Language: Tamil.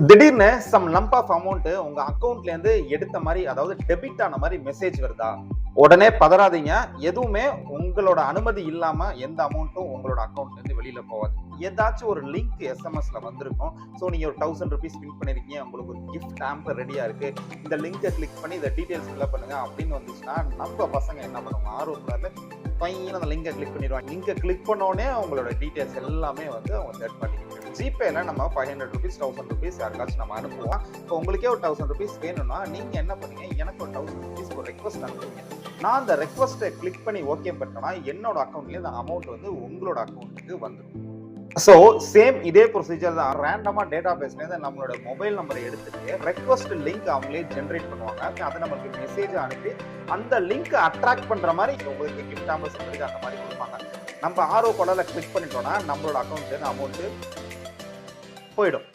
திடீர்னு சம் லம்ப் ஆஃப் அமௌண்ட் உங்க அக்கவுண்ட்ல இருந்து எடுத்த மாதிரி, அதாவது டெபிட் ஆன மாதிரி மெசேஜ் வருதா? உடனே பதறாதீங்க. எதுவுமே உங்களோட அனுமதி இல்லாம எந்த அமௌண்ட்டும் உங்களோட அக்கவுண்ட்ல இருந்து வெளியில போகாது. ஏதாச்சும் ஒரு லிங்க் எஸ்எம்எஸ்ல வந்திருக்கும். சோ நீங்க ஒரு 1000 ரூபீஸ் வின் பண்ணிருக்கீங்க. உங்களுக்கு ஒரு கிஃப்ட் ஹாம்பர் ரெடியா இருக்கு. இந்த லிங்கை கிளிக் பண்ணி இந்த டீடைல்ஸ் ஃபில் பண்ணுங்க அப்படின்னு வந்துச்சுன்னா, நம்ம பசங்க என்ன பண்ணுவாங்க? ஆர்வத்துல பையன் அந்த லிங்கை கிளிக் பண்ணிடுவாங்க. லிங்கை கிளிக் பண்ண உடனே அவங்களோட டீடைல்ஸ் எல்லாமே வந்து அவங்க தேர்ட் பார்ட்டி ஜிபேல நம்ம 500 ரூபீஸ் 1000 ரூபீஸ் யாருக்காச்சும் நம்ம அனுப்புவோம். இப்போ உங்களுக்கே ஒரு 1000 ரூபீஸ் வேணும்னா நீங்க என்ன பண்ணுங்க, எனக்கு ஒரு 1000 ரூபீஸ் ஒரு ரெக்வஸ்ட் அனுப்புங்க. நான் அந்த ரெக்வஸ்ட்டை கிளிக் பண்ணி ஓகே பண்ணனா என்னோட அக்கௌண்ட்ல இந்த அமௌண்ட் வந்து உங்களோட அக்கௌண்ட்டுக்கு வந்துடும். சோ சேம் இதே ப்ரொசீஜர் தான். ரேண்டமா டேட்டா பேஸ்ல இருந்து நம்மளோட மொபைல் நம்பரை எடுத்துட்டு ரெக்வஸ்ட் லிங்க் அவங்களே ஜெனரேட் பண்ணுவாங்க. அதை நமக்கு மெசேஜ் அனுப்பி அந்த லிங்க் அட்ராக்ட் பண்ற மாதிரி உங்களுக்கு கிஃப்ட் ஹாம்பர்ஸ் அந்த மாதிரி கொடுப்பாங்க. நம்ம ஆர்வ கொள்ளல கிளிக் பண்ணிட்டோம்னா நம்மளோட அக்கௌண்ட்ல இருந்து அமௌண்ட் போயிடும்.